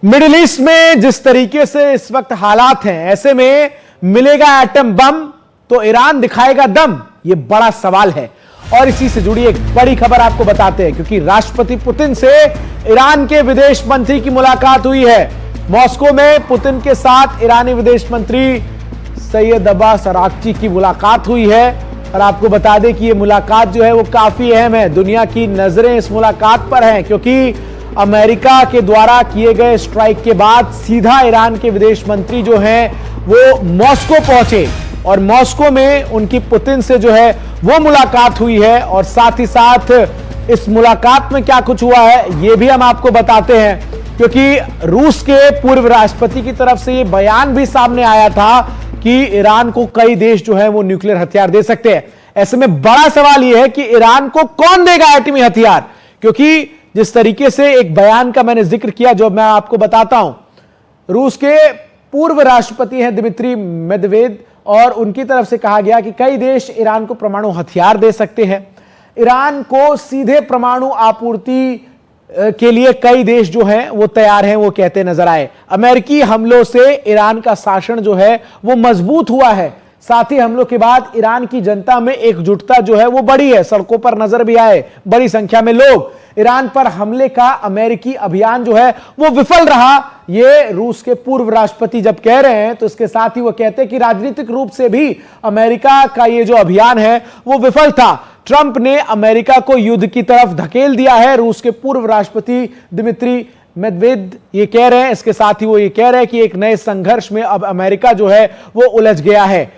Middle east में जिस तरीके से इस वक्त हालात हैं, ऐसे में मिलेगा एटम बम तो ईरान दिखाएगा दम, यह बड़ा सवाल है। और इसी से जुड़ी एक बड़ी खबर आपको बताते हैं, क्योंकि राष्ट्रपति पुतिन से ईरान के विदेश मंत्री की मुलाकात हुई है। मॉस्को में पुतिन के साथ ईरानी विदेश मंत्री सैयद अब्बास अराक्ची की मुलाकात हुई है। और आपको बता दें कि यह मुलाकात जो है वो काफी अहम है। दुनिया की नजरें इस मुलाकात पर हैं, क्योंकि अमेरिका के द्वारा किए गए स्ट्राइक के बाद सीधा ईरान के विदेश मंत्री जो हैं वो मॉस्को पहुंचे और मॉस्को में उनकी पुतिन से जो है वो मुलाकात हुई है। और साथ ही साथ इस मुलाकात में क्या कुछ हुआ है ये भी हम आपको बताते हैं, क्योंकि रूस के पूर्व राष्ट्रपति की तरफ से ये बयान भी सामने आया था कि ईरान को कई देश जो है वो न्यूक्लियर हथियार दे सकते हैं। ऐसे में बड़ा सवाल यह है कि ईरान को कौन देगा एटमी हथियार, क्योंकि जिस तरीके से एक बयान का मैंने जिक्र किया जो मैं आपको बताता हूं, रूस के पूर्व राष्ट्रपति हैं दिमित्री मेदवेदेव, और उनकी तरफ से कहा गया कि कई देश ईरान को परमाणु हथियार दे सकते हैं। ईरान को सीधे परमाणु आपूर्ति के लिए कई देश जो हैं वो तैयार हैं, वो कहते नजर आए। अमेरिकी हमलों से ईरान का शासन जो है वो मजबूत हुआ है। साथ ही हमलों के बाद ईरान की जनता में एकजुटता जो है वो बढ़ी है। सड़कों पर नजर भी आए बड़ी संख्या में लोग। ईरान पर हमले का अमेरिकी अभियान जो है वो विफल रहा, ये रूस के पूर्व राष्ट्रपति जब कह रहे हैं तो इसके साथ ही वो कहते हैं कि राजनीतिक रूप से भी अमेरिका का ये जो अभियान है वो विफल था। ट्रंप ने अमेरिका को युद्ध की तरफ धकेल दिया है। रूस के पूर्व राष्ट्रपति दिमित्री मेदवेदेव ये कह रहे हैं। इसके साथ ही वो ये कह रहे हैं कि एक नए संघर्ष में अब अमेरिका जो है वो उलझ गया है।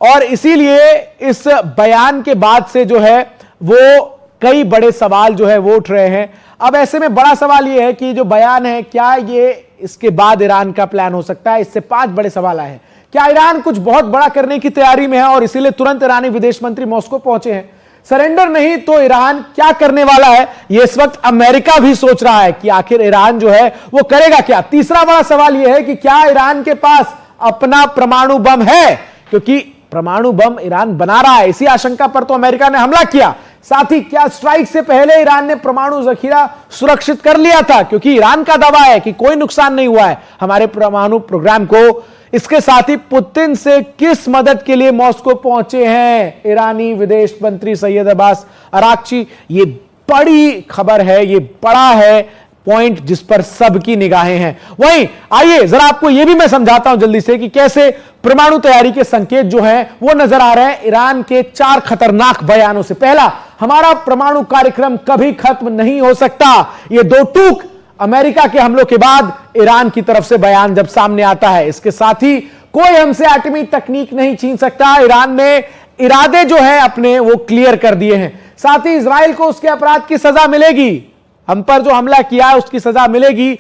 और इसीलिए इस बयान के बाद से जो है वो कई बड़े सवाल जो है वो उठ रहे हैं। अब ऐसे में बड़ा सवाल यह है कि जो बयान है, क्या ये इसके बाद ईरान का प्लान हो सकता है? इससे 5 बड़े सवाल आए हैं। क्या ईरान कुछ बहुत बड़ा करने की तैयारी में है और इसीलिए तुरंत ईरानी विदेश मंत्री मॉस्को पहुंचे हैं? सरेंडर नहीं तो ईरान क्या करने वाला है, ये इस वक्त अमेरिका भी सोच रहा है कि आखिर ईरान जो है वो करेगा क्या। तीसरा बड़ा सवाल यह है कि क्या ईरान के पास अपना परमाणु बम है, क्योंकि परमाणु बम ईरान बना रहा है। इसी आशंका पर तो अमेरिका ने हमला किया। साथ ही क्या स्ट्राइक से पहले ईरान ने परमाणु जखीरा सुरक्षित कर लिया था, क्योंकि ईरान का दावा है कि कोई नुकसान नहीं हुआ है हमारे परमाणु प्रोग्राम को। इसके साथ ही पुतिन से किस मदद के लिए मॉस्को पहुंचे हैं ईरानी विदेश मंत्री सैयद अब्बास अराक्ची, ये बड़ी खबर है, ये बड़ा है पॉइंट जिस पर सबकी निगाहें हैं। वहीं आइए जरा आपको यह भी मैं समझाता हूं जल्दी से कि कैसे परमाणु तैयारी के संकेत जो हैं वो नजर आ रहे हैं ईरान के 4 खतरनाक बयानों से। पहला, हमारा परमाणु कार्यक्रम कभी खत्म नहीं हो सकता। यह 2 टूक अमेरिका के हमलों के बाद ईरान की तरफ से बयान जब सामने आता है। इसके साथ ही कोई हमसे एटमी तकनीक नहीं छीन सकता। ईरान ने इरादे जो है अपने वो क्लियर कर दिए हैं। साथ ही इजराइल को उसके अपराध की सजा मिलेगी, हम पर जो हमला किया है उसकी सजा मिलेगी।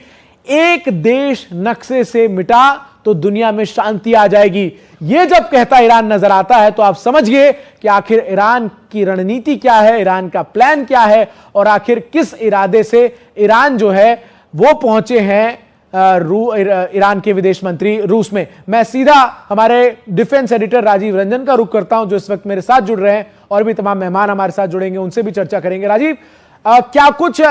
एक देश नक्शे से मिटा तो दुनिया में शांति आ जाएगी, यह जब कहता ईरान नजर आता है तो आप समझिए कि आखिर ईरान की रणनीति क्या है, ईरान का प्लान क्या है और आखिर किस इरादे से ईरान जो है वो पहुंचे हैं ईरान के विदेश मंत्री रूस में। मैं सीधा हमारे डिफेंस एडिटर राजीव रंजन का रुख करता हूं, जो इस वक्त मेरे साथ जुड़ रहे हैं, और भी तमाम मेहमान हमारे साथ जुड़ेंगे, उनसे भी चर्चा करेंगे। राजीव, क्या कुछ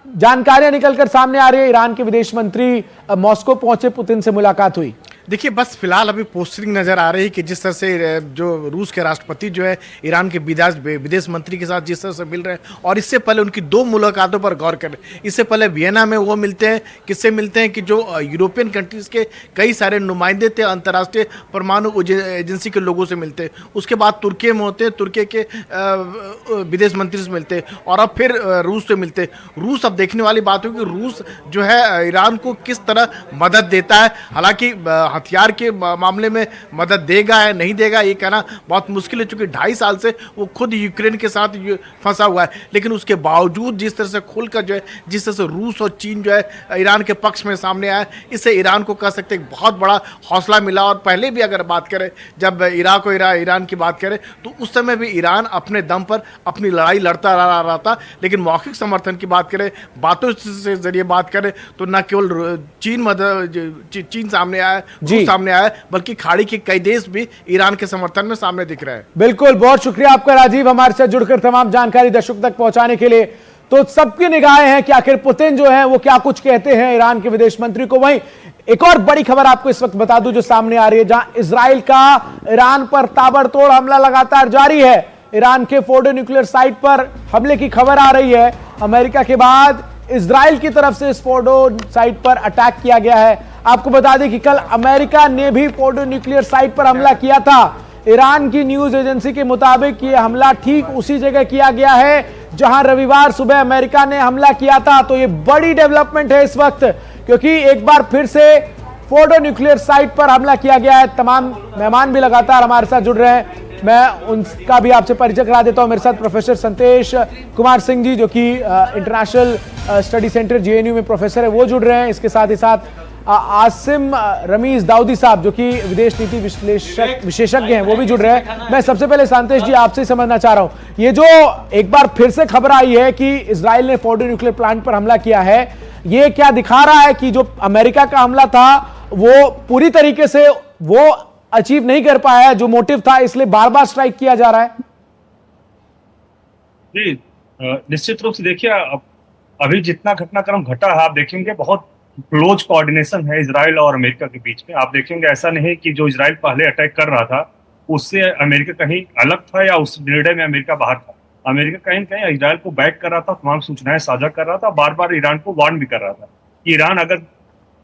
जानकारियां निकलकर सामने आ रही है? ईरान के विदेश मंत्री मॉस्को पहुंचे, पुतिन से मुलाकात हुई। देखिए, बस फिलहाल अभी पोस्टरिंग नजर आ रही है कि जिस तरह से जो रूस के राष्ट्रपति जो है ईरान के विदेश मंत्री के साथ जिस तरह से मिल रहे हैं, और इससे पहले उनकी 2 मुलाकातों पर गौर करें। इससे पहले वियना में वो मिलते हैं, किससे मिलते हैं कि जो यूरोपियन कंट्रीज के कई सारे नुमाइंदे थे, अंतर्राष्ट्रीय परमाणु एजेंसी के लोगों से मिलते हैं। उसके बाद तुर्की में होते हैं, तुर्की के विदेश मंत्री से मिलते हैं, और अब फिर रूस से मिलते हैं। रूस, अब देखने वाली बात है कि रूस जो है ईरान को किस तरह मदद देता है। हालांकि हथियार के मामले में मदद देगा या नहीं देगा ये कहना बहुत मुश्किल है, चूंकि 2.5 साल से वो खुद यूक्रेन के साथ फंसा हुआ है। लेकिन उसके बावजूद जिस तरह से खुलकर जो है, जिस तरह से रूस और चीन जो है ईरान के पक्ष में सामने आया, इससे ईरान को कह सकते हैं बहुत बड़ा हौसला मिला। और पहले भी अगर बात करें, जब इराक और ईरान की बात करें, तो उस समय भी ईरान अपने दम पर अपनी लड़ाई लड़ता रहा था। लेकिन मौखिक समर्थन की बात करें, बातों से जरिए बात करें, तो न केवल चीन सामने आया, सामने आया, बल्कि खाड़ी के कई देश भी ईरान के समर्थन में सामने दिख रहे हैं। बिल्कुल, बहुत शुक्रिया आपका राजीव, हमारे साथ जुड़कर तमाम जानकारी दर्शकों तक पहुंचाने के लिए। तो सबकी निगाहें हैं कि आखिर पुतिन जो है वो क्या कुछ कहते हैं ईरान के विदेश मंत्री को। वहीं एक और बड़ी खबर आपको इस वक्त बता दूं जो सामने आ रही है, जहां इजराइल का ईरान पर ताबड़तोड़ हमला लगातार जारी है। ईरान के फोर्डो न्यूक्लियर साइट पर हमले की खबर आ रही है। अमेरिका के बाद इजराइल की तरफ से इस फोर्डो साइट पर अटैक किया गया है। आपको बता दें कि कल अमेरिका ने भी फोर्डो न्यूक्लियर साइट पर हमला किया था। ईरान की न्यूज एजेंसी के मुताबिक यह हमला ठीक उसी जगह किया गया है जहां रविवार सुबह अमेरिका ने हमला किया था। तो यह बड़ी डेवलपमेंट है इस वक्त, क्योंकि एक बार फिर से फोर्डो न्यूक्लियर साइट पर हमला किया गया है। तमाम मेहमान भी लगातार हमारे साथ जुड़ रहे हैं, मैं उनका भी आपसे परिचय करा देता हूं। मेरे साथ प्रोफेसर संतेश कुमार सिंह जी, जो कि इंटरनेशनल स्टडी सेंटर जेएनयू में प्रोफेसर है, वो जुड़ रहे हैं। इसके साथ ही साथ आसिम रमीज दाऊदी साहब, जो कि विदेश नीति विशेषज्ञ हैं, वो भी जुड़ रहे हैं। मैं सबसे पहले संतेश जी आपसे समझना चाह रहा हूं, ये जो एक बार फिर से खबर आई है कि इजराइल ने फोर्डो न्यूक्लियर प्लांट पर हमला किया है, ये क्या दिखा रहा है कि जो अमेरिका का हमला था वो पूरी तरीके से वो अचीव नहीं कर पाया है जो मोटिव था, इसलिए बार बार स्ट्राइक किया जा रहा है? जी, निश्चित रूप से देखिए, अभी जितना घटनाक्रम घटा है, आप देखेंगे बहुत क्लोज कोऑर्डिनेशन है इजराइल और अमेरिका के बीच में। आप देखेंगे ऐसा नहीं कि जो इजराइल पहले अटैक कर रहा था उससे अमेरिका कहीं अलग था या उस निर्णय में अमेरिका बाहर था। अमेरिका कहीं कहीं इजराइल को बैक कर रहा था, तमाम सूचनाएं साझा कर रहा था, बार बार ईरान को वार्न भी कर रहा था कि ईरान अगर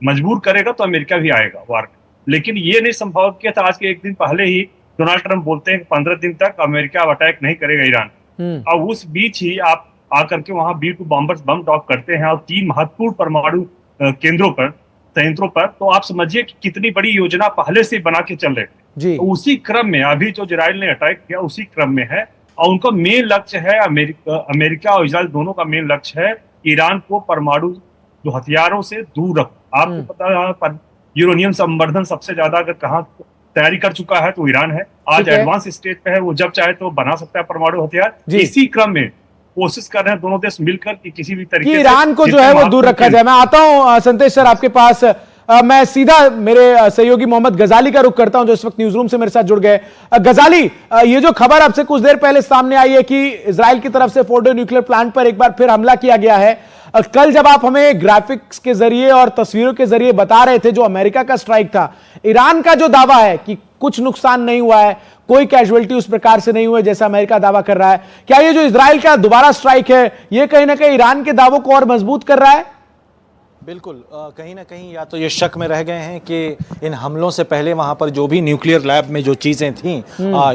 मजबूर करेगा तो अमेरिका भी आएगा वार में। लेकिन ये नहीं संभव किया था। आज के एक दिन पहले ही डोनाल्ड ट्रंप बोलते हैं कि 15 दिन तक अमेरिका अटैक नहीं करेगा ईरान। और उस बीच ही आप आकर के वहां B-2 बॉम्बर्स बम ड्रॉप करते हैं और 3 महत्वपूर्ण परमाणु केंद्रों पर, संयंत्रों पर। तो आप समझिए कि कितनी बड़ी योजना पहले से बना के चल रहे थे। तो उसी क्रम में अभी जो इजराइल ने अटैक किया उसी क्रम में है, और उनका मेन लक्ष्य है अमेरिका और इजराइल दोनों का मेन लक्ष्य है ईरान को परमाणु जो हथियारों से दूर रखो। आपको पता है यूरेनियम संवर्धन सबसे ज्यादा अगर कहाँ तैयारी कर चुका है तो ईरान है। आज एडवांस स्टेज पे है, वो जब चाहे तो बना सकता है परमाणु हथियार। इसी क्रम में कोशिश कर रहे हैं दोनों देश मिलकर कि किसी भी तरीके से ईरान को जो है वो दूर रखा जाए। मैं आता हूं संतेश सर आपके पास। मैं सीधा मेरे सहयोगी मोहम्मद गजाली का रुख करता हूं जो इस वक्त न्यूज रूम से मेरे साथ जुड़ गए। गजाली, ये जो खबर अब से कुछ देर पहले सामने आई है कि इजराइल की तरफ से फोर्डो न्यूक्लियर प्लांट पर एक बार फिर हमला किया गया है, कल जब आप हमें ग्राफिक्स के जरिए और तस्वीरों के जरिए बता रहे थे जो अमेरिका का स्ट्राइक था, ईरान का जो दावा है कि कुछ नुकसान नहीं हुआ है, कोई कैजुअलिटी उस प्रकार से नहीं हुए जैसा अमेरिका दावा कर रहा है, क्या ये जो इजराइल का दोबारा स्ट्राइक है ये कहीं ना कहीं ईरान के दावों को और मजबूत कर रहा है? बिल्कुल, कहीं ना कहीं या तो ये शक में रह गए हैं कि इन हमलों से पहले वहाँ पर जो भी न्यूक्लियर लैब में जो चीज़ें थीं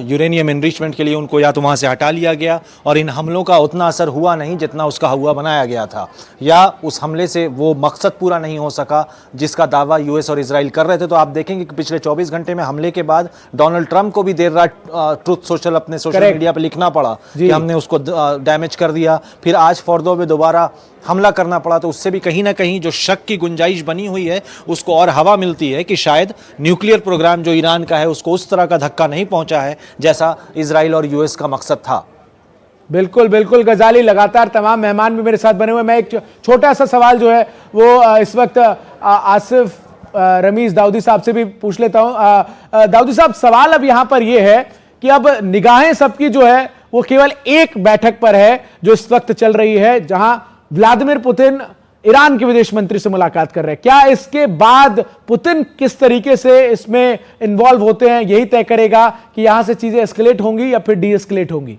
यूरेनियम एनरिचमेंट के लिए, उनको या तो वहाँ से हटा लिया गया और इन हमलों का उतना असर हुआ नहीं जितना उसका हुआ बनाया गया था, या उस हमले से वो मकसद पूरा नहीं हो सका जिसका दावा यूएस और इजराइल कर रहे थे। तो आप देखेंगे कि पिछले 24 घंटे में हमले के बाद डोनाल्ड ट्रंप को भी देर रात ट्रुथ सोशल अपने सोशल मीडिया पर लिखना पड़ा कि हमने उसको डैमेज कर दिया। फिर आज फोर्डो में दोबारा हमला करना पड़ा, तो उससे भी कहीं ना कहीं जो शक की गुंजाइश बनी हुई है उसको और हवा मिलती है कि शायद न्यूक्लियर प्रोग्राम जो ईरान का है उसको उस तरह का धक्का नहीं पहुंचा है जैसा इजराइल और यूएस का मकसद था। बिल्कुल बिल्कुल गजाली, लगातार तमाम मेहमान भी मेरे साथ बने हुए। मैं एक छोटा सा सवाल जो है वो इस वक्त आसिफ रमीज दाऊदी साहब से भी पूछ लेता हूं। दाऊदी साहब, सवाल अब यहां पर यह है कि अब निगाहें सबकी जो है वो केवल एक बैठक पर है जो इस वक्त चल रही है, जहां व्लादिमीर पुतिन ईरान के विदेश मंत्री से मुलाकात कर रहे हैं। क्या इसके बाद पुतिन किस तरीके से इसमें इन्वॉल्व होते हैं यही तय करेगा कि यहां से चीजें एस्केलेट होंगी या फिर डी एस्केलेट होंगी?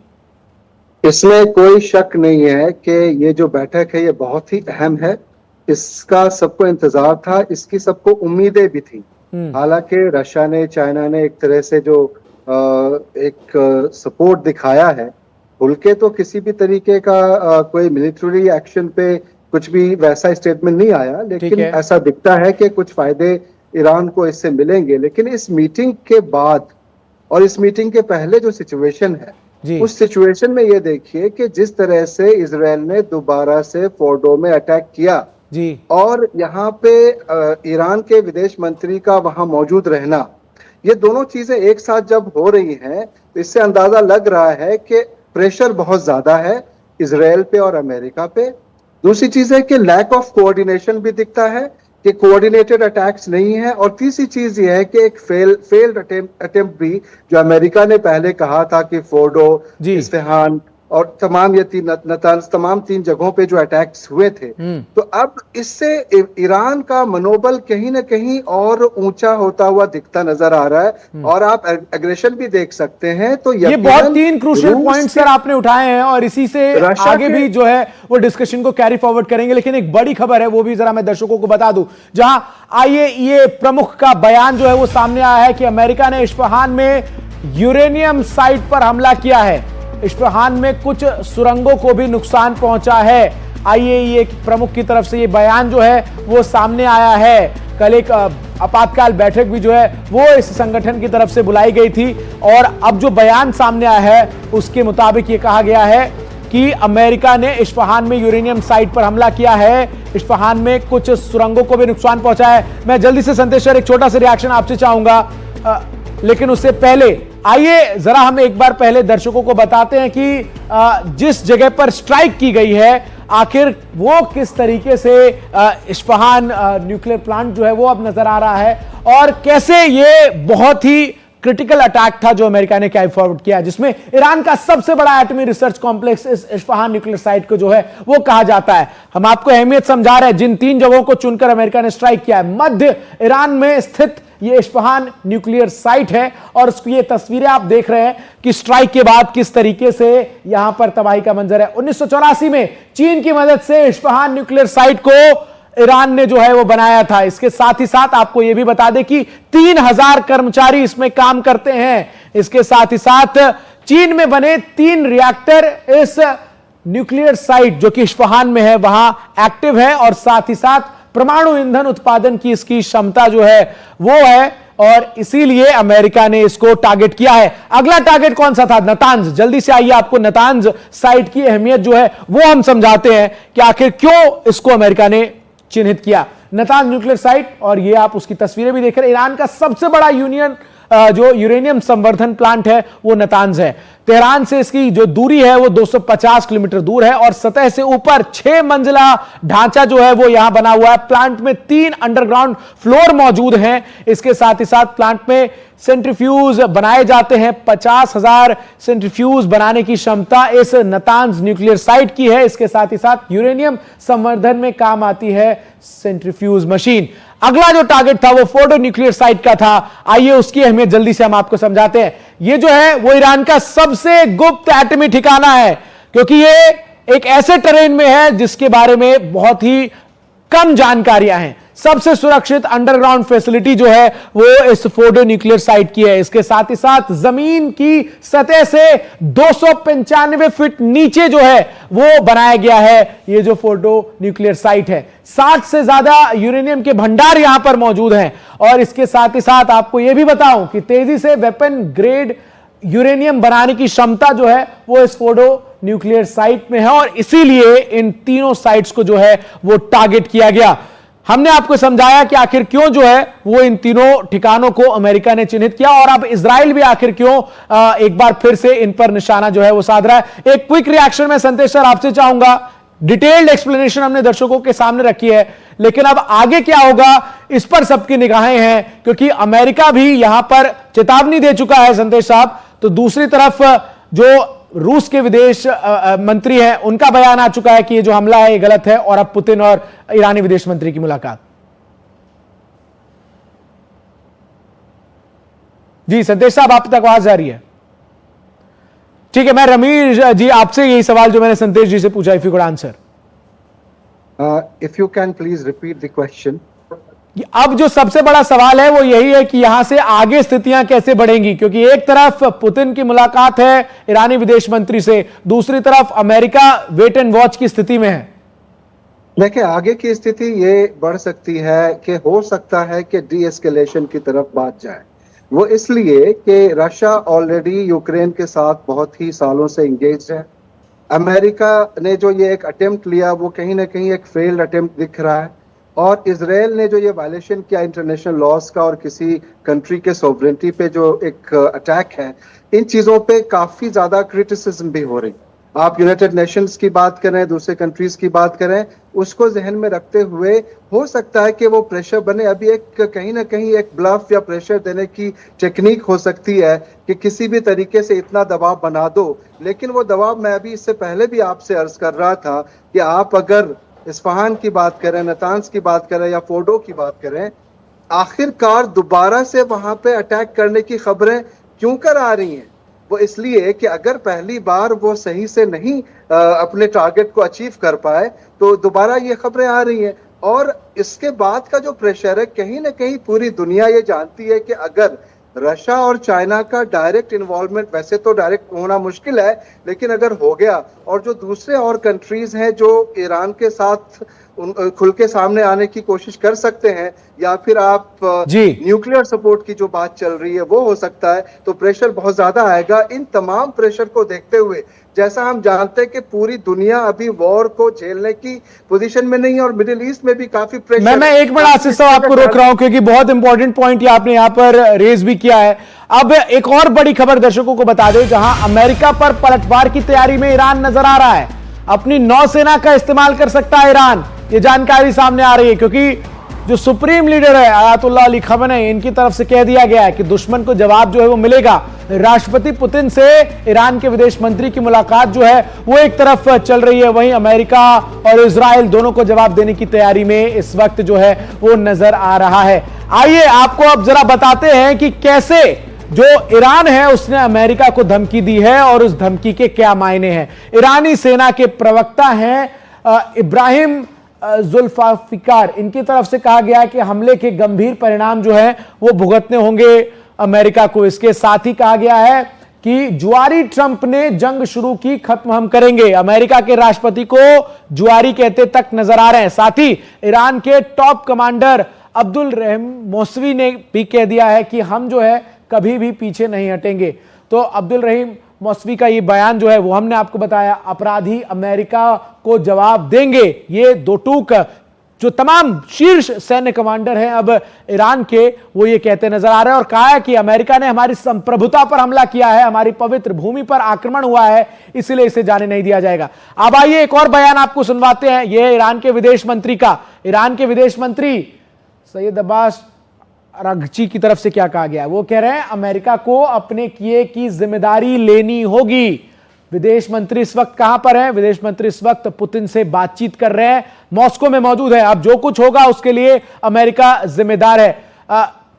इसमें कोई शक नहीं है कि ये जो बैठक है ये बहुत ही अहम है। इसका सबको इंतजार था, इसकी सबको उम्मीदें भी थी। हालांकि रशिया ने, चाइना ने एक तरह से जो एक सपोर्ट दिखाया है, खुल के तो किसी भी तरीके का कोई मिलिट्री एक्शन पे कुछ भी वैसा स्टेटमेंट नहीं आया, लेकिन ऐसा दिखता है कि कुछ फायदे ईरान को इससे मिलेंगे। लेकिन इस मीटिंग के बाद और इस मीटिंग के पहले जो सिचुएशन है, उस सिचुएशन में ये देखिए कि जिस तरह से इजराइल ने दोबारा से फोर्डो में अटैक किया और यहाँ पे ईरान के विदेश मंत्री का वहां मौजूद रहना, ये दोनों चीजें एक साथ जब हो रही हैं तो इससे अंदाजा लग रहा है कि प्रेशर बहुत ज्यादा है इजराइल पे और अमेरिका पे। दूसरी चीज है कि लैक ऑफ कोऑर्डिनेशन भी दिखता है कि कोऑर्डिनेटेड अटैक्स नहीं है। और तीसरी चीज ये है कि एक फेल्ड अटेम्प्ट भी, जो अमेरिका ने पहले कहा था कि फोर्डो, इस्फहान और तमाम ये तमाम 3 जगहों पे जो अटैक्स हुए थे, तो अब इससे ईरान का मनोबल कहीं ना कहीं और ऊंचा होता हुआ दिखता नजर आ रहा है। और आप एग्रेशन भी देख सकते हैं। तो ये बहुत 3 क्रूशियल पॉइंट सर आपने उठाए हैं और इसी से आगे भी जो है वो डिस्कशन को कैरी फॉरवर्ड करेंगे। लेकिन एक बड़ी खबर है, वो भी जरा मैं दर्शकों को बता दूं, जहां आईएईए प्रमुख का बयान जो है वो सामने आया है कि अमेरिका ने इस्फहान में यूरेनियम साइट पर हमला किया है। इस्फहान में कुछ सुरंगों को भी नुकसान पहुंचा है। आईएईए प्रमुख की तरफ से ये बयान जो है वो सामने आया है। कल एक आपातकाल बैठक भी जो है वो इस संगठन की तरफ से बुलाई गई थी और अब जो बयान सामने आया है उसके मुताबिक ये कहा गया है कि अमेरिका ने इस्फहान में यूरेनियम साइट पर हमला किया है। इस्फहान में कुछ सुरंगों को भी नुकसान पहुंचा है। मैं जल्दी से संदेश सर एक छोटा सा रिएक्शन आपसे चाहूंगा, लेकिन उससे पहले आइए जरा हम एक बार पहले दर्शकों को बताते हैं कि जिस जगह पर स्ट्राइक की गई है आखिर वो किस तरीके से इस्फहान न्यूक्लियर प्लांट जो है वो अब नजर आ रहा है और कैसे ये बहुत ही क्रिटिकल अटैक था जो अमेरिका ने कैरी फॉरवर्ड किया, जिसमें ईरान का सबसे बड़ा एटमी रिसर्च कॉम्प्लेक्स इस इस्फहान न्यूक्लियर साइट को जो है वो कहा जाता है। हम आपको अहमियत समझा रहे हैं जिन 3 जगहों को चुनकर अमेरिका ने स्ट्राइक किया है। मध्य ईरान में स्थित ये इस्फहान न्यूक्लियर साइट है और उसकी ये तस्वीरें आप देख रहे हैं कि स्ट्राइक के बाद किस तरीके से यहां पर तबाही का मंजर है। 1984 में चीन की मदद से इस्फहान न्यूक्लियर साइट को ईरान ने जो है वो बनाया था। इसके साथ ही साथ आपको यह भी बता दें कि 3000 कर्मचारी इसमें काम करते हैं। इसके साथ ही साथ चीन में बने 3 रिएक्टर इस न्यूक्लियर साइट जो कि इस्फहान में है वहां एक्टिव है और साथ ही साथ परमाणु ईंधन उत्पादन की इसकी क्षमता जो है वो है और इसीलिए अमेरिका ने इसको टारगेट किया है। अगला टारगेट कौन सा था? नातांज। जल्दी से आइए आपको नातांज साइट की अहमियत जो है वो हम समझाते हैं कि आखिर क्यों इसको अमेरिका ने चिन्हित किया। नातांज न्यूक्लियर साइट, और ये आप उसकी तस्वीरें भी देख रहे हैं, ईरान का सबसे बड़ा जो यूरेनियम संवर्धन प्लांट है वो नातांज है। तेहरान से इसकी जो दूरी है वो 250 किलोमीटर दूर है और सतह से ऊपर 6 मंजिला ढांचा जो है वो यहां बना हुआ है। प्लांट में 3 अंडरग्राउंड फ्लोर मौजूद हैं। इसके साथ ही साथ प्लांट में सेंट्रीफ्यूज बनाए जाते हैं। 50,000 सेंट्रीफ्यूज बनाने की क्षमता इस नातांज न्यूक्लियर साइट की है। इसके साथ ही साथ यूरेनियम संवर्धन में काम आती है सेंट्रीफ्यूज मशीन। अगला जो टारगेट था वो फोर्डो न्यूक्लियर साइट का था। आइए उसकी अहमियत जल्दी से हम आपको समझाते हैं। ये जो है वो ईरान का सबसे गुप्त एटमी ठिकाना है क्योंकि ये एक ऐसे टेरेन में है जिसके बारे में बहुत ही कम जानकारियां हैं। सबसे सुरक्षित अंडरग्राउंड फैसिलिटी जो है वो इस फोर्डो न्यूक्लियर साइट की है। इसके साथ ही साथ जमीन की सतह से 295 फीट नीचे जो है वो बनाया गया है ये जो फोर्डो न्यूक्लियर साइट है। 60 से ज्यादा यूरेनियम के भंडार यहां पर मौजूद हैं और इसके साथ ही साथ आपको यह भी बताऊं कि तेजी से वेपन ग्रेड यूरेनियम बनाने की क्षमता जो है वो इस फोर्डो न्यूक्लियर साइट में है और इसीलिए इन तीनों साइट्स को जो है वो टारगेट किया गया। हमने आपको समझाया कि आखिर क्यों जो है वो इन तीनों ठिकानों को अमेरिका ने चिन्हित किया और अब इजराइल भी आखिर क्यों एक बार फिर से इन पर निशाना जो है वो साध रहा है। एक क्विक रिएक्शन में संदेश सर आपसे चाहूंगा। डिटेल्ड एक्सप्लेनेशन हमने दर्शकों के सामने रखी है, लेकिन अब आगे क्या होगा इस पर सबकी निगाहें हैं क्योंकि अमेरिका भी यहां पर चेतावनी दे चुका है संदेश साहब। तो दूसरी तरफ जो रूस के विदेश मंत्री हैं उनका बयान आ चुका है कि ये जो हमला है ये गलत है और अब पुतिन और ईरानी विदेश मंत्री की मुलाकात। जी संदेश साहब आप तक आवाज जा रही है? ठीक है, मैं रमीश जी आपसे यही सवाल जो मैंने संदेश जी से पूछा, if you could answer. If you can please repeat the question. अब जो सबसे बड़ा सवाल है वो यही है कि यहां से आगे स्थितियां कैसे बढ़ेंगी क्योंकि एक तरफ पुतिन की मुलाकात है ईरानी विदेश मंत्री से, दूसरी तरफ अमेरिका वेट एंड वॉच की स्थिति में है। देखिए आगे की स्थिति ये बढ़ सकती है कि हो सकता है कि डी एस्केलेशन की तरफ बात जाए। वो इसलिए कि रशिया ऑलरेडी यूक्रेन के साथ बहुत ही सालों से इंगेज है। अमेरिका ने जो ये एक अटेम्प्ट लिया वो कहीं ना कहीं एक फेल्ड अटेम्प्ट दिख रहा है और इजराइल ने जो ये वायलेशन किया इंटरनेशनल लॉज का और किसी कंट्री के सॉवरेनिटी पे जो एक अटैक है, इन चीज़ों पे काफ़ी ज़्यादा क्रिटिसिज्म भी हो रही है। आप यूनाइटेड नेशंस की बात करें, दूसरे कंट्रीज की बात करें, उसको जहन में रखते हुए हो सकता है कि वो प्रेशर बने। अभी एक कहीं ना कहीं एक ब्लफ या प्रेशर देने की टेक्निक हो सकती है कि किसी भी तरीके से इतना दबाव बना दो, लेकिन वो दबाव मैं अभी इससे पहले भी आपसे अर्ज कर रहा था कि आप अगर इस्फहान की बात करें, नतांज की बात करें या फोर्डो की बात करें, आखिरकार दोबारा से वहां पे अटैक करने की खबरें क्यों कर आ रही हैं? वो इसलिए कि अगर पहली बार वो सही से नहीं अपने टारगेट को अचीव कर पाए तो दोबारा ये खबरें आ रही हैं। और इसके बाद का जो प्रेशर है, कहीं ना कहीं पूरी दुनिया ये जानती है कि अगर रशिया और चाइना का डायरेक्ट इन्वॉल्वमेंट, वैसे तो डायरेक्ट होना मुश्किल है, लेकिन अगर हो गया और जो दूसरे और कंट्रीज हैं जो ईरान के साथ खुल के सामने आने की कोशिश कर सकते हैं, या फिर आप न्यूक्लियर सपोर्ट की जो बात चल रही है वो हो सकता है, तो प्रेशर बहुत ज्यादा आएगा। इन तमाम प्रेशर को देखते हुए, जैसा हम जानते हैं कि पूरी दुनिया अभी वॉर को झेलने की पोजीशन में नहीं है और मिडिल ईस्ट में भी काफी प्रेशर। मैं एक मिनट आशीष साहब आपको रोक रहा हूं क्योंकि बहुत इंपॉर्टेंट पॉइंट आपने यहां पर रेज भी किया है। अब एक और बड़ी खबर दर्शकों को बता दें, जहां अमेरिका पर पलटवार की तैयारी में ईरान नजर आ रहा है। अपनी नौसेना का इस्तेमाल कर सकता है ईरान, ये जानकारी सामने आ रही है, क्योंकि जो सुप्रीम लीडर है अयातुल्लाह अली खमेनी, इनकी तरफ से कह दिया गया है कि दुश्मन को जवाब जो है वो मिलेगा। राष्ट्रपति पुतिन से ईरान के विदेश मंत्री की मुलाकात जो है वो एक तरफ चल रही है, वहीं अमेरिका और इजराइल दोनों को जवाब देने की तैयारी में इस वक्त जो है वो नजर आ रहा है। आइए आपको अब जरा बताते हैं कि कैसे जो ईरान है उसने अमेरिका को धमकी दी है और उस धमकी के क्या मायने हैं। ईरानी सेना के प्रवक्ता हैं इब्राहिम जुल्फिकार, इनकी तरफ से कहा गया है कि हमले के गंभीर परिणाम जो है वो भुगतने होंगे अमेरिका को। इसके साथ ही कहा गया है कि जुआरी ट्रंप ने जंग शुरू की, खत्म हम करेंगे। अमेरिका के राष्ट्रपति को जुआरी कहते तक नजर आ रहे हैं। साथ ही ईरान के टॉप कमांडर अब्दुल रहम मौसवी ने भी कह दिया है कि हम जो है कभी भी पीछे नहीं हटेंगे। तो अब्दुल रहीम मौसवी का ये बयान जो है वो हमने आपको बताया, अपराधी अमेरिका को जवाब देंगे। ये दो टूक जो तमाम शीर्ष सैन्य कमांडर हैं अब ईरान के, वो ये कहते नजर आ रहे हैं और कहा है कि अमेरिका ने हमारी संप्रभुता पर हमला किया है, हमारी पवित्र भूमि पर आक्रमण हुआ है, इसलिए इसे जाने नहीं दिया जाएगा। अब आइए एक और बयान आपको सुनवाते हैं, यह ईरान के विदेश मंत्री का। ईरान के विदेश मंत्री सैयद अब्बास अरागची की तरफ से क्या कहा गया है, वो कह रहे हैं अमेरिका को अपने किए की जिम्मेदारी लेनी होगी। विदेश मंत्री इस वक्त कहां पर हैं? विदेश मंत्री इस वक्त पुतिन से बातचीत कर रहे हैं, मॉस्को में मौजूद है। अब जो कुछ होगा उसके लिए अमेरिका जिम्मेदार है।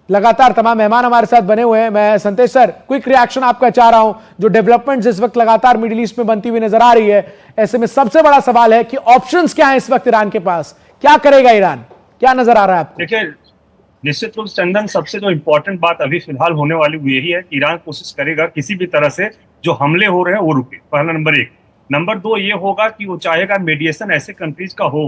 लगातार तमाम मेहमान हमारे साथ बने हुए हैं। मैं संतेश सर, क्विक रिएक्शन आपका चाह रहा हूं। जो डेवलपमेंट इस वक्त लगातार मिडिल ईस्ट में बनती हुई नजर आ रही है, ऐसे में सबसे बड़ा सवाल है कि ऑप्शंस क्या है इस वक्त ईरान के पास, क्या करेगा ईरान, क्या नजर आ रहा है आपको? देखिए, निश्चित रूप से चंदन, सबसे जो इम्पोर्टेंट बात अभी फिलहाल होने वाली वो यही है कि ईरान कोशिश करेगा किसी भी तरह से जो हमले हो रहे हैं वो रुके, पहला नंबर एक। नंबर दो ये होगा कि वो चाहेगा मीडिएशन ऐसे कंट्रीज का हो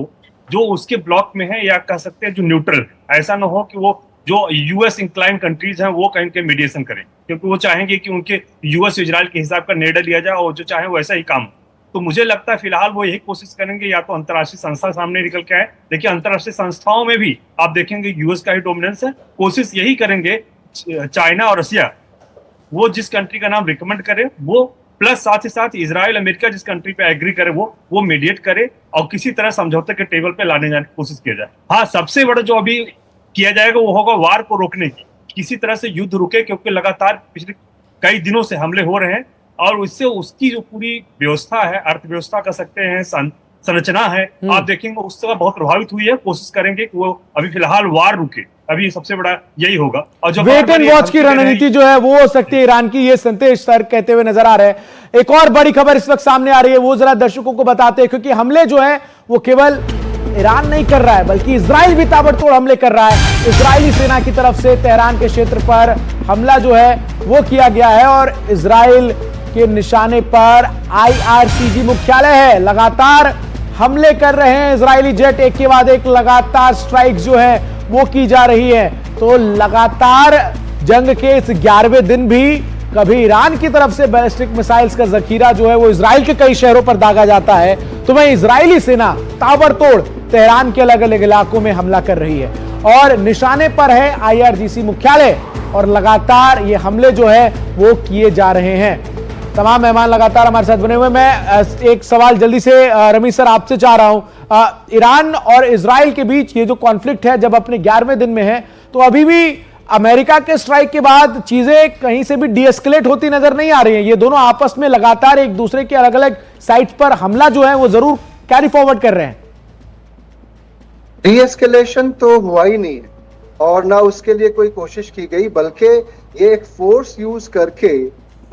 जो उसके ब्लॉक में है, या कह सकते हैं जो न्यूट्रल है। ऐसा ना हो कि वो जो यूएस इंक्लाइन कंट्रीज हैं वो कहीं के मीडिएशन करें, क्योंकि वो चाहेंगे कि उनके यूएस इजराइल के हिसाब का निर्णय लिया जाए और जो चाहे वैसा ही काम। तो मुझे लगता है फिलहाल वो यही कोशिश करेंगे, या तो अंतर्राष्ट्रीय संस्था सामने निकल के आए। देखिए, अंतर्राष्ट्रीय संस्थाओं में भी आप देखेंगे यूएस का ही डोमिनेंस है। कोशिश यही करेंगे चाइना और रशिया, वो जिस कंट्री का नाम रिकमेंड करे वो, प्लस साथ ही साथ इजराइल अमेरिका जिस कंट्री पे एग्री करे वो मीडिएट करे और किसी तरह समझौते के टेबल पे लाने जाने की कोशिश किया जाए। हाँ, सबसे बड़ा जो अभी किया जाएगा वो होगा वार को रोकने की, किसी तरह से युद्ध रुके, क्योंकि लगातार पिछले कई दिनों से हमले हो रहे हैं और इससे उसकी जो पूरी व्यवस्था है, अर्थव्यवस्था कह सकते हैं, संरचना है, आप देखेंगे उस तरह बहुत प्रभावित हुई है। कोशिश करेंगे कि वो अभी फिलहाल वार रुके, अभी सबसे बड़ा यही होगा। और जो वेट एंड वॉच की रणनीति जो है वो हो सकती है ईरान की, ये संतेश सर कहते हुए नजर आ रहे हैं। एक और बड़ी खबर इस वक्त सामने आ रही है, वो जरा दर्शकों को बताते हैं, क्योंकि हमले जो है वो केवल ईरान नहीं कर रहा है बल्कि इजराइल भी ताबड़तोड़ हमले कर रहा है। इजरायली सेना की तरफ से तेहरान के क्षेत्र पर हमला जो है वो किया गया है और इजराइल के निशाने पर आईआरसीजी मुख्यालय है। लगातार हमले कर रहे हैं इजरायली जेट, एक के बाद एक लगातार स्ट्राइक जो है वो की जा रही है। तो लगातार जंग के इस 11वें दिन भी कभी ईरान की तरफ से बैलिस्टिक मिसाइल्स का जखीरा जो है वो इजराइल के कई शहरों पर दागा जाता है, तो वहीं इजरायली सेना ताबड़तोड़ तेहरान के अलग अलग इलाकों में हमला कर रही है और निशाने पर है आईआरजीसी मुख्यालय और लगातार ये हमले जो है वो किए जा रहे हैं। तमाम मेहमान लगातार हमारे साथ बने हुए। मैं एक सवाल जल्दी से रमीज सर आपसे चाह रहा हूं। ईरान और इजराइल के बीच ये जो कॉन्फ्लिक्ट है जब अपने 11वें दिन में है, तो अभी भी अमेरिका के स्ट्राइक के बाद चीजें कहीं से भी डीएस्केलेट होती नजर नहीं आ रही हैं। ये दोनों आपस में लगातार एक दूसरे के अलग अलग साइट्स पर हमला जो है वो जरूर कैरी फॉरवर्ड कर रहे हैं। डीएस्केलेशन तो हुआ ही नहीं है और ना उसके लिए कोई कोशिश की गई, बल्कि ये एक फोर्स यूज करके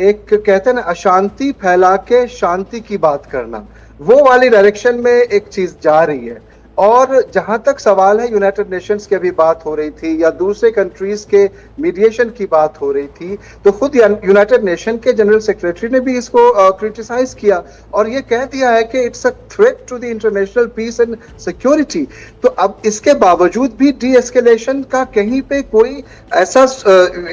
एक कहते हैं ना अशांति फैला के शांति की बात करना, वो वाली डायरेक्शन में एक चीज जा रही है। और जहां तक सवाल है यूनाइटेड नेशंस की अभी बात हो रही थी या दूसरे कंट्रीज के मीडिएशन की बात हो रही थी, तो खुद यूनाइटेड नेशन के जनरल सेक्रेटरी ने भी इसको क्रिटिसाइज किया और ये कह दिया है कि it's a threat to the international peace and security. तो अब इसके बावजूद भी डी एस्केलेशन का कहीं पे कोई ऐसा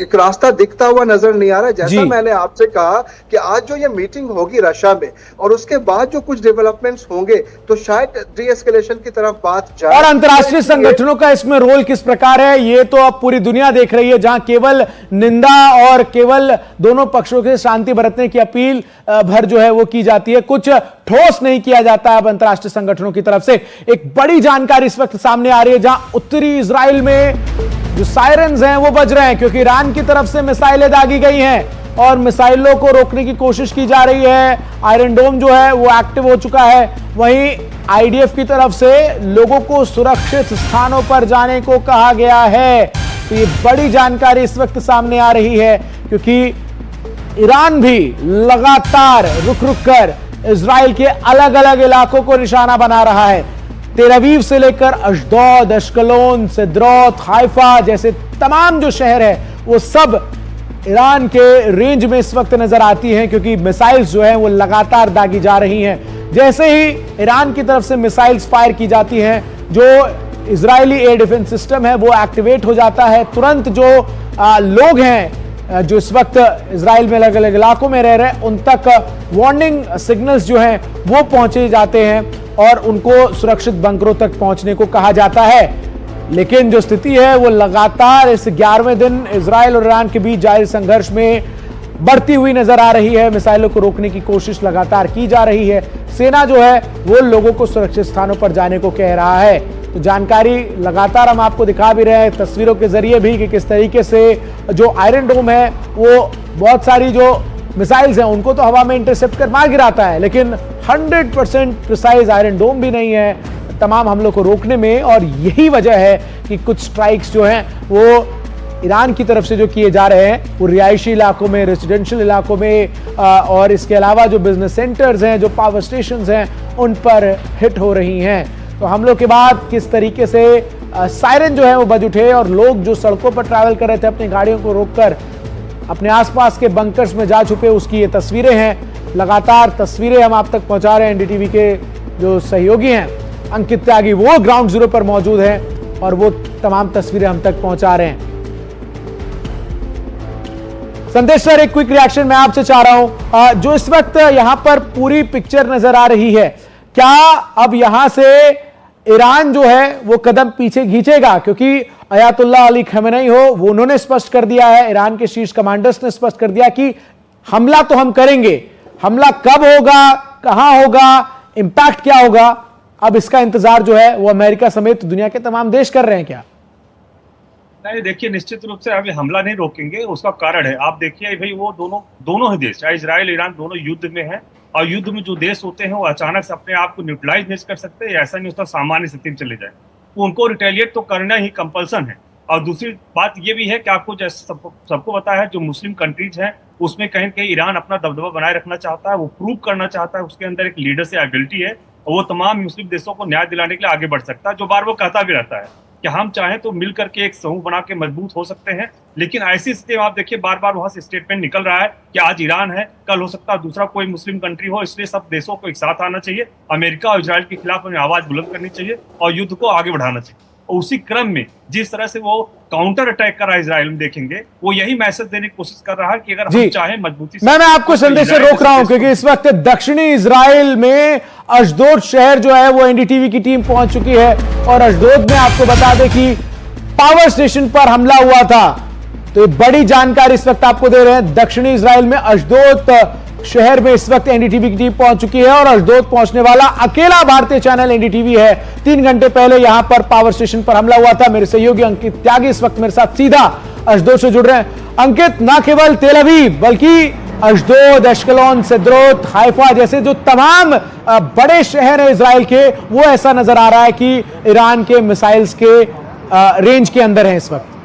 एक रास्ता दिखता हुआ नजर नहीं आ रहा। जैसा मैंने आपसे कहा कि आज जो ये मीटिंग होगी रशिया में और उसके बाद जो कुछ डेवलपमेंट्स होंगे तो शायद डी एस्केलेशन की तरफ बात जाए। और अंतर्राष्ट्रीय संगठनों का इसमें रोल किस प्रकार है, ये तो अब पूरी दुनिया देख रही है, जहां केवल निंदा और केवल दोनों पक्षों के शांति बरतने की अपील भर जो है वो की जाती है, कुछ ठोस नहीं किया जाता है अब अंतर्राष्ट्रीय संगठनों की तरफ से। एक बड़ी जानकारी इस वक्त सामने आ रही है, जहां उत्तरी इजराइल में जो सायरन्स हैं वो बज रहे हैं क्योंकि ईरान की तरफ से मिसाइलें दागी गई हैं और मिसाइलों को रोकने की कोशिश की जा रही है। आयरन डोम जो है वो एक्टिव हो चुका है। वहीं आईडीएफ की तरफ से लोगों को सुरक्षित स्थानों पर जाने को कहा गया है। तो ये बड़ी जानकारी इस वक्त सामने आ रही है क्योंकि ईरान भी लगातार रुक रुक कर इजराइल के अलग अलग इलाकों को निशाना बना रहा है। तेल अवीव से लेकर अशदोद, अश्कलोन, सिद्रोत, हाइफा जैसे तमाम जो शहर है वो सब ईरान के रेंज में इस वक्त नजर आती हैं क्योंकि मिसाइल्स जो हैं वो लगातार दागी जा रही हैं। जैसे ही ईरान की तरफ से मिसाइल्स फायर की जाती हैं, जो इजरायली एयर डिफेंस सिस्टम है वो एक्टिवेट हो जाता है। तुरंत जो लोग हैं जो इस वक्त इजराइल में अलग अलग इलाकों में रह रहे हैं उन तक वार्निंग सिग्नल्स जो हैं वो पहुंचे जाते हैं और उनको सुरक्षित बंकरों तक पहुंचने को कहा जाता है। लेकिन जो स्थिति है वो लगातार इस 11वें दिन इजराइल और ईरान के बीच जारी संघर्ष में बढ़ती हुई नजर आ रही है। मिसाइलों को रोकने की कोशिश लगातार की जा रही है। सेना जो है वो लोगों को सुरक्षित स्थानों पर जाने को कह रहा है। तो जानकारी लगातार हम आपको दिखा भी रहे हैं तस्वीरों के जरिए भी कि किस तरीके से जो आयरन डोम है वो बहुत सारी जो मिसाइल्स हैं उनको तो हवा में इंटरसेप्ट कर मार गिराता है, लेकिन 100% प्रिसाइज आयरन डोम भी नहीं है तमाम हमलों को रोकने में। और यही वजह है कि कुछ स्ट्राइक्स जो हैं वो ईरान की तरफ से जो किए जा रहे हैं वो रिहायशी इलाकों में, रेजिडेंशियल इलाकों में और इसके अलावा जो बिजनेस सेंटर्स हैं, जो पावर स्टेशंस हैं, उन पर हिट हो रही हैं। तो हमलों के बाद किस तरीके से सायरन जो है वो बज उठे और लोग जो सड़कों पर ट्रैवल कर रहे थे अपनी गाड़ियों को रोककर अपने आसपास के बंकर्स में जा छुपे, उसकी ये तस्वीरें हैं। लगातार तस्वीरें हम आप तक पहुंचा रहे हैं। एनडीटीवी के जो सहयोगी हैं अंकित त्यागी वो ग्राउंड जीरो पर मौजूद हैं और वो तमाम तस्वीरें हम तक पहुंचा रहे हैं। संदेश सर, एक क्विक रिएक्शन मैं आपसे चाह रहा हूं। जो इस वक्त यहां पर पूरी पिक्चर नजर आ रही है, क्या अब यहां से ईरान जो है वो कदम पीछे खींचेगा? क्योंकि अयातुल्लाह अली खमेनी हो वो उन्होंने स्पष्ट कर दिया है, ईरान के शीर्ष कमांडर्स ने स्पष्ट कर दिया कि हमला तो हम करेंगे, हमला कब होगा, कहां होगा, इंपैक्ट क्या होगा, अब इसका इंतजार जो है वो अमेरिका समेत दुनिया के तमाम देश कर रहे हैं क्या? नहीं, देखिए निश्चित रूप से अभी हमला नहीं रोकेंगे। उसका कारण है, आप देखिए भाई वो दोनों ही देश, चाहे इजराइल ईरान, दोनों युद्ध में है और युद्ध में जो देश होते हैं वो अचानक से अपने आप को न्यूट्रलाइज नहीं कर सकते। ऐसा नहीं होता सामान्य स्थिति में चले जाए, उनको रिटेलिएट तो करना ही कंपल्सन है। और दूसरी बात ये भी है कि आपको जैसे सबको पता है जो मुस्लिम कंट्रीज हैं उसमें कहीं न कहीं ईरान अपना दबदबा बनाए रखना चाहता है, वो प्रूव करना चाहता है उसके अंदर एक लीडर से एबिलिटी है और वो तमाम मुस्लिम देशों को न्याय दिलाने के लिए आगे बढ़ सकता है। जो बार वो कहता भी रहता है कि हम चाहें तो मिल करके एक समूह बना के मजबूत हो सकते हैं। लेकिन ऐसी स्थिति में आप देखिए बार बार वहां से स्टेटमेंट निकल रहा है कि आज ईरान है, कल हो सकता है दूसरा कोई मुस्लिम कंट्री हो। इसलिए सब देशों को एक साथ आना चाहिए, अमेरिका और इजराइल के खिलाफ हमें आवाज बुलंद करनी चाहिए और युद्ध को आगे बढ़ाना चाहिए। और उसी क्रम में जिस तरह से वो काउंटर अटैक कर रहा है इजराइल में, देखेंगे वो यही मैसेज देने की कोशिश कर रहा है कि अगर हम चाहें मजबूती से। मैं आपको संदेश से रोक रहा हूं क्योंकि इस वक्त दक्षिणी इजराइल में अशदोद शहर जो है वो एनडीटीवी की टीम पहुंच चुकी है और अशदोद में आपको बता दें कि पावर स्टेशन पर हमला हुआ था। तो ये बड़ी जानकारी इस वक्त आपको दे रहे हैं। दक्षिणी इजराइल में अशदोद शहर में इस वक्त एनडीटीवी की टीम पहुंच चुकी है और अशदोद पहुंचने वाला अकेला भारतीय चैनल एनडीटीवी है। 3 घंटे पहले यहां पर पावर स्टेशन पर हमला हुआ था। मेरे सहयोगी अंकित त्यागी इस वक्त मेरे साथ सीधा अशदोद से जुड़ रहे हैं। अंकित, ना केवल तेल अवीव बल्कि अशदोद, एश्केलोन, सिद्रोत, हाइफा जैसे जो तमाम बड़े शहर हैं इजराइल के, वो ऐसा नजर आ रहा है कि ईरान के मिसाइल्स के रेंज के अंदर हैं इस वक्त।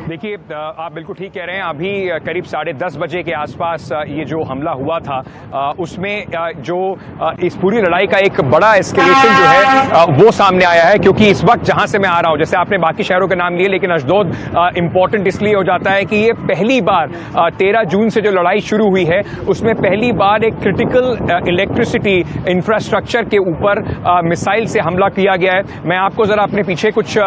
देखिए, आप बिल्कुल ठीक कह रहे हैं। अभी करीब 10:30 बजे के आसपास ये जो हमला हुआ था, उसमें जो इस पूरी लड़ाई का एक बड़ा एस्केलेशन जो है वो सामने आया है। क्योंकि इस वक्त जहां से मैं आ रहा हूं, जैसे आपने बाकी शहरों के नाम लिए, लेकिन अशदोद इंपॉर्टेंट इसलिए हो जाता है कि ये पहली बार 13 जून से जो लड़ाई शुरू हुई है उसमें पहली बार एक क्रिटिकल इलेक्ट्रिसिटी इंफ्रास्ट्रक्चर के ऊपर मिसाइल से हमला किया गया है। मैं आपको जरा अपने पीछे कुछ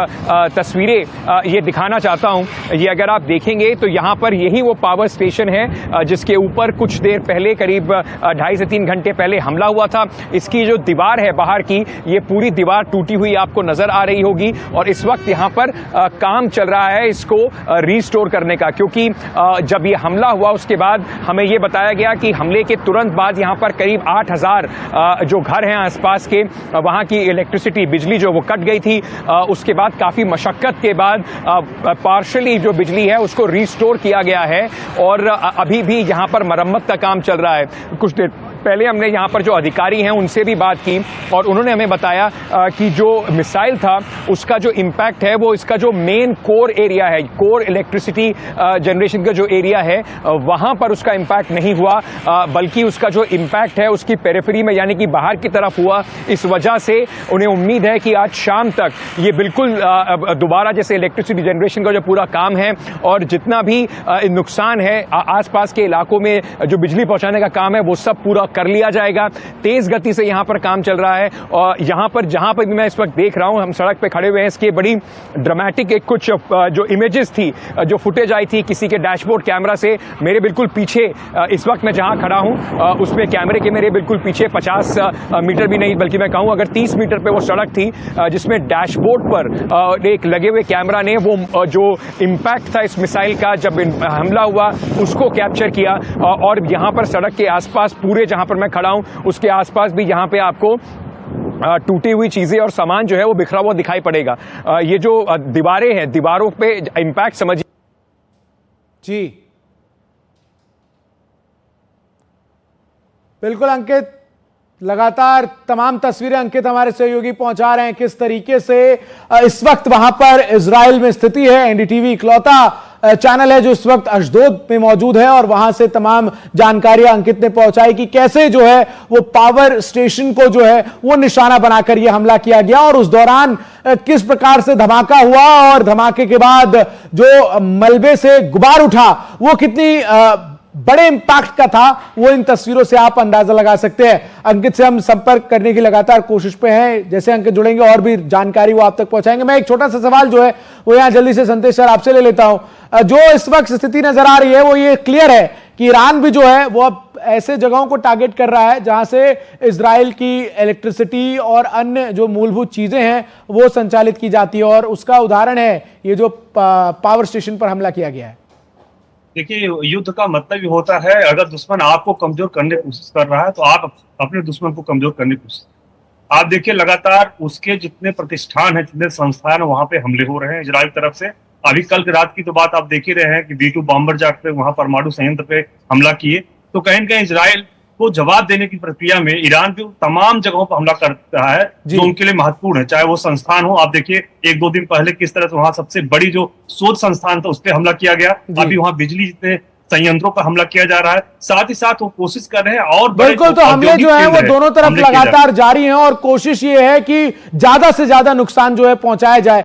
तस्वीरें ये दिखाना चाहता हूं। ये अगर आप देखेंगे तो यहाँ पर यही वो पावर स्टेशन है जिसके ऊपर कुछ देर पहले, करीब 2.5 से 3 घंटे पहले हमला हुआ था। इसकी जो दीवार है बाहर की, ये पूरी दीवार टूटी हुई आपको नजर आ रही होगी और इस वक्त यहाँ पर काम चल रहा है इसको रीस्टोर करने का। क्योंकि जब ये हमला हुआ उसके बाद हमें ये बताया गया कि हमले के तुरंत बाद यहाँ पर करीब 8,000 जो घर हैं आसपास के, वहाँ की इलेक्ट्रिसिटी, बिजली जो वो कट गई थी। उसके बाद काफी मशक्कत के बाद पार्शली जो बिजली है उसको रिस्टोर किया गया है और अभी भी यहां पर मरम्मत का काम चल रहा है। कुछ देर पहले हमने यहां पर जो अधिकारी हैं उनसे भी बात की और उन्होंने हमें बताया कि जो मिसाइल था उसका जो इम्पैक्ट है वो इसका जो मेन कोर एरिया है, कोर इलेक्ट्रिसिटी जनरेशन का जो एरिया है वहां पर उसका इम्पैक्ट नहीं हुआ, बल्कि उसका जो इम्पैक्ट है उसकी पेरिफेरी में यानी कि बाहर की तरफ हुआ। इस वजह से उन्हें उम्मीद है कि आज शाम तक ये बिल्कुल दोबारा जैसे इलेक्ट्रिसिटी जनरेशन का जो पूरा काम है और जितना भी नुकसान है आसपास के इलाकों में जो बिजली पहुंचाने का काम है वो सब पूरा कर लिया जाएगा। तेज गति से यहां पर काम चल रहा है और यहां पर जहां पर भी मैं इस वक्त देख रहा हूं, हम सड़क पे खड़े हुए हैं, इसकी बड़ी ड्रामेटिक एक कुछ जो इमेजेस थी, जो फुटेज आई थी किसी के डैशबोर्ड कैमरा से। मेरे बिल्कुल पीछे इस वक्त मैं जहां खड़ा हूं उसमें कैमरे के मेरे बिल्कुल पीछे 50 मीटर भी नहीं बल्कि मैं कहूं अगर 30 मीटर पे वो सड़क थी जिसमें डैशबोर्ड पर एक लगे हुए कैमरा ने वो जो इम्पैक्ट था इस मिसाइल का जब हमला हुआ उसको कैप्चर किया। और यहां पर सड़क के आसपास पूरे जहां पर मैं खड़ा हूं उसके आसपास भी यहां पे आपको टूटी हुई चीजें और सामान जो है वो बिखरा हुआ दिखाई पड़ेगा। ये जो दीवारें हैं, दीवारों पे इम्पैक्ट समझिए। जी बिल्कुल अंकित, लगातार तमाम तस्वीरें अंकित हमारे सहयोगी पहुंचा रहे हैं किस तरीके से इस वक्त वहां पर इजराइल में स्थिति है। एनडीटीवी इकलौता चैनल है जो इस वक्त अशदोद में मौजूद है और वहां से तमाम जानकारियां अंकित ने पहुंचाई कि कैसे जो है वो पावर स्टेशन को जो है वो निशाना बनाकर ये हमला किया गया और उस दौरान किस प्रकार से धमाका हुआ और धमाके के बाद जो मलबे से गुबार उठा वो कितनी बड़े इंपैक्ट का था, वो इन तस्वीरों से आप अंदाजा लगा सकते हैं। अंकित से हम संपर्क करने की लगातार कोशिश पे हैं, जैसे अंकित जुड़ेंगे और भी जानकारी वो आप तक पहुंचाएंगे। मैं एक छोटा सा सवाल जो है वो यहां जल्दी से संतेश सर आपसे ले लेता हूं। जो इस वक्त स्थिति नजर आ रही है वो ये क्लियर है कि ईरान भी जो है वो अब ऐसे जगहों को टारगेट कर रहा है जहां से इजराइल की इलेक्ट्रिसिटी और अन्य जो मूलभूत चीजें हैं वो संचालित की जाती है और उसका उदाहरण है ये जो पावर स्टेशन पर हमला किया गया है। देखिए, युद्ध का मतलब ही होता है अगर दुश्मन आपको कमजोर करने की कोशिश कर रहा है तो आप अपने दुश्मन को कमजोर करने की कोशिश। आप देखिए लगातार उसके जितने प्रतिष्ठान हैं, जितने संस्थान वहां पे हमले हो रहे हैं इजराइल तरफ से। अभी कल की रात की तो बात आप देख ही रहे हैं कि B-2 बॉम्बर जाट पे वहां परमाणु संयंत्र पे हमला किए। तो कहीं न कहीं इजराइल को जवाब देने की प्रक्रिया में ईरान भी तमाम जगहों पर हमला कर रहा है जो उनके लिए महत्वपूर्ण है, चाहे वो संस्थान हो। आप देखिए 1-2 दिन पहले किस तरह से वहां सबसे बड़ी जो शोध संस्थान था उस पर हमला किया गया। अभी वहां बिजली जितने संयंत्रों पर हमला किया जा रहा है, साथ ही साथ वो कोशिश कर रहे हैं और बिल्कुल। तो हमले जो है वो दोनों तरफ लगातार जारी हैं और कोशिश ये है कि ज्यादा से ज्यादा नुकसान जो है पहुंचाया जाए।